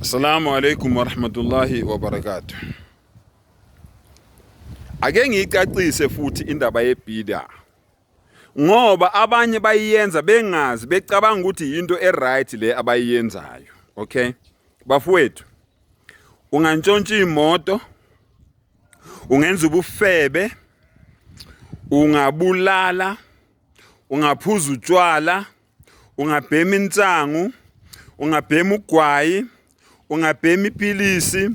Assalamu alaikum wa rahmatullahi wa barakatuh. Ake ngicacise futhi indaba yebhida. Ngoba abanye bayiyenza bengazi becabanga ukuthi into eright le abayiyenzayo. Okay? Bafowethu. Ungantshontsha imoto, ungenza ubufebe, ungabulala, ungaphuza utshwala, ungabhema insangu, ungabhema ugwayi, ungabhema iphilisi,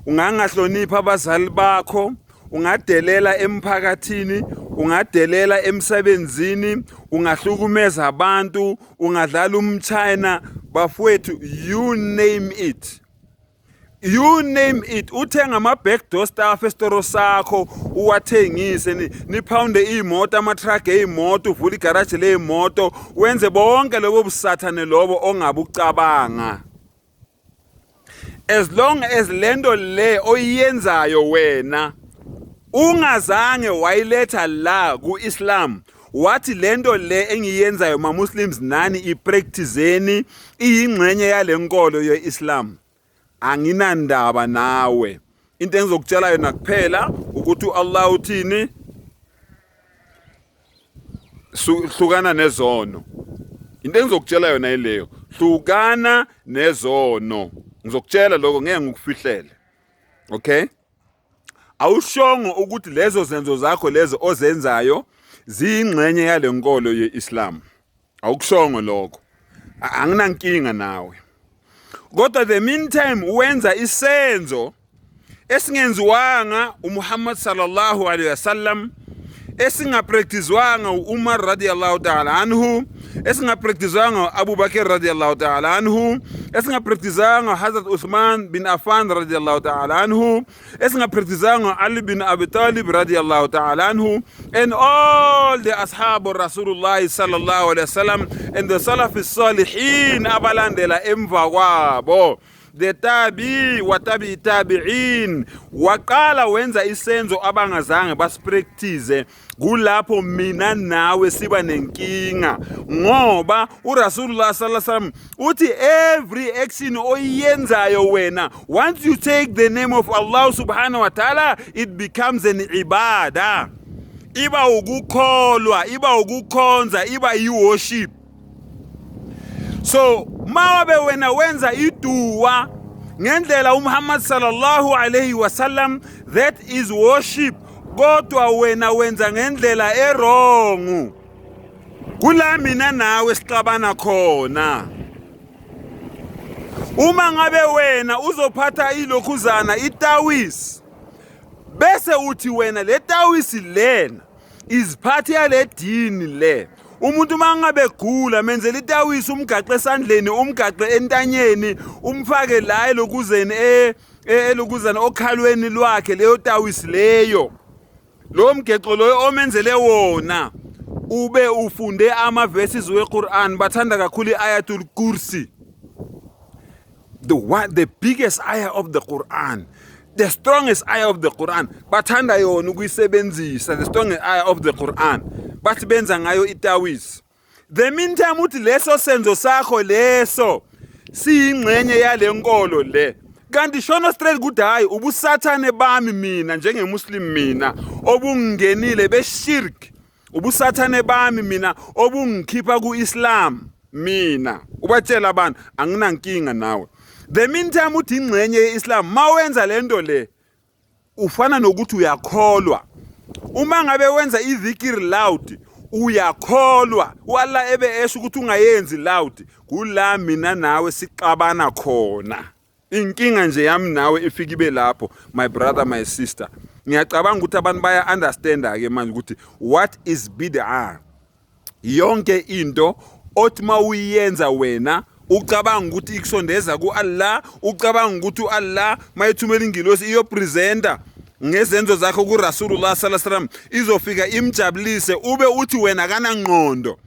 ungangahlonipha abazali bakho, ungadelela emphakathini, ungadelela emsebenzini, ungahlukumeza abantu, ungadlala umchina, bafowethu, you name it. You name it. Uthenga ama-backdoor staff esitoro sakho, uwathengise, niphawunde imoto, ama-truck ey'moto, uvule igaraji ley'moto, wenze bonke lobo busathane lobo ongabucabanga. As long as lento le oyenzayo wena ungazange wayiletha la ku-Islam, wathi lento le engiyenzayo ma-Muslims nani ipracticeni iyingxenye yale nkolo ye-Islam, anginandaba nawe. Into engizokutshela yona kuphela ukuthi Allah uthini, hlukana nezono. Into engizokutshela yona ileyo, hlukana nezono. Ngizokutshela lokho ngeke ngikufihlele. Okay? Awushongo ukuthi lezo zenzo zakho lezo ozenzayo ziyingxenye yale nkolo ye-Islam. Awukushongo lokho. Anginankinga nawe. Kodwa the meantime wenza isenzo esingenziwanga uMuhammad sallallahu alaihi wasallam, esingapracticewanga uUmar radiyallahu ta'ala anhu, esingapracticewanga Abu Bakr radiyallahu ta'ala anhu, esingapracticewanga Hazrat Uthman bin Affan radiyallahu ta'ala anhu, esingapracticewanga Ali bin Abi Talib radiyallahu ta'ala anhu, and all the ashab of Rasulullah sallallahu alaihi wasallam and the Salafis Salihin abalandela emva kwabo, the tabi wa tabi tabi'in, waqala wenza isenzo abangazange basipractice. Kulapho mina nawe siba nenkinga, ngoba uRasulullah sallallahu alaihi wasallam uthi every action oyenzayo wena, once you take the name of Allah subhanahu wa ta'ala, it becomes an ibada. Iba ukukholwa, iba ukukhonza, iba worship. So mawabe wena wenza iduwa ngendlela uMuhammad sallallahu alaihi wasallam, that is worship. Kodwa wena wenza ngendlela erongu, kula mina nawe sixabana khona. Uma ngabe wena uzophatha ilokhuzana itawisi, bese uthi wena le tawisi lena iziphathi yale dini le, umuntu mangabe gula menzela itawisi, umgaxe esandleni, umgaxe entanyeni, umfake la elokuzeni elokuzana okhalweni lwakhe leyo tawisi leyo, lo mgexo loyo omenzele wona, ube ufunde ama-verses we-Quran. Bathanda kakhulu ayatul kursi, the biggest ayah of the Quran, the strongest ayah of the Quran. Bathanda yona ukuyisebenzisa, the strongest ayah of the Quran, bathi benza ngayo itawisi. The meantime uthi leso senzo sakho leso siyingxenye yale nkolo le, kanti shona straight ukuthi hayi ubusathane bami mina njengemuslim mina obungenile beshirk, ubusathane bami mina obungikhipha ku-Islam mina, ubatshela abantu anginankinga nawe. The meantime uthi ingxenye ye-Islam, mawenza lento le ufana nokuthi uyakholwa. Uma ngabe wenza idhikiri loud uyakholwa, wala ebe esho ukuthi ungayenzi loud, kula mina nawe siqabana khona. Inkinga nje yami nawe ifika ibe lapho, my brother, my sister. Ngiyacabanga ukuthi abantu baya understand ke manje ukuthi what is bid'ah. Yonke into othi mawuyenza wena ucabanga ukuthi ikusondeza ku-Allah, ucabanga ukuthi u-Allah mayethumela ingilosi iyopresenta ngezenzo zakho kuRasulullah sallallahu alaihi wasallam, izofika imjabulise, ube uthi wena kanangqondo.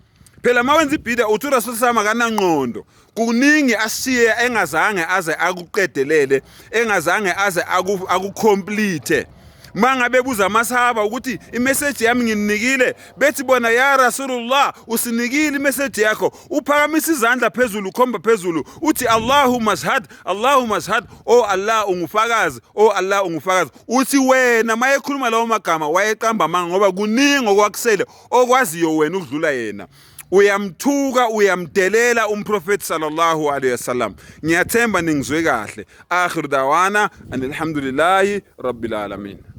Phela mawenza ibhida uthi uRasul sama kanangqondo. Kuningi ashiye engazange aze akuqedelele, engazange aze akucomplete. mangabe buza amasahaba ukuthi imessage yami ngininikile, bethi bona ya Rasulullah usinikile imessage yakho, uphakamisa izandla phezulu ukhomba phezulu uthi Allahumma shhad, Allahumma shhad, oh Allah ungufakazi, oh Allah ungufakazi. Uthi wena mayekhuluma lawo magama wayeqamba amanga ngoba kuningi okwakusele okwaziyo wena ukudlula yena. Uyamthuka uyamdelela umprofeti sallallahu alayhi wasallam. Ngiyathemba ningizwe kahle. Akhir dawana alhamdulillahi rabbil alamin.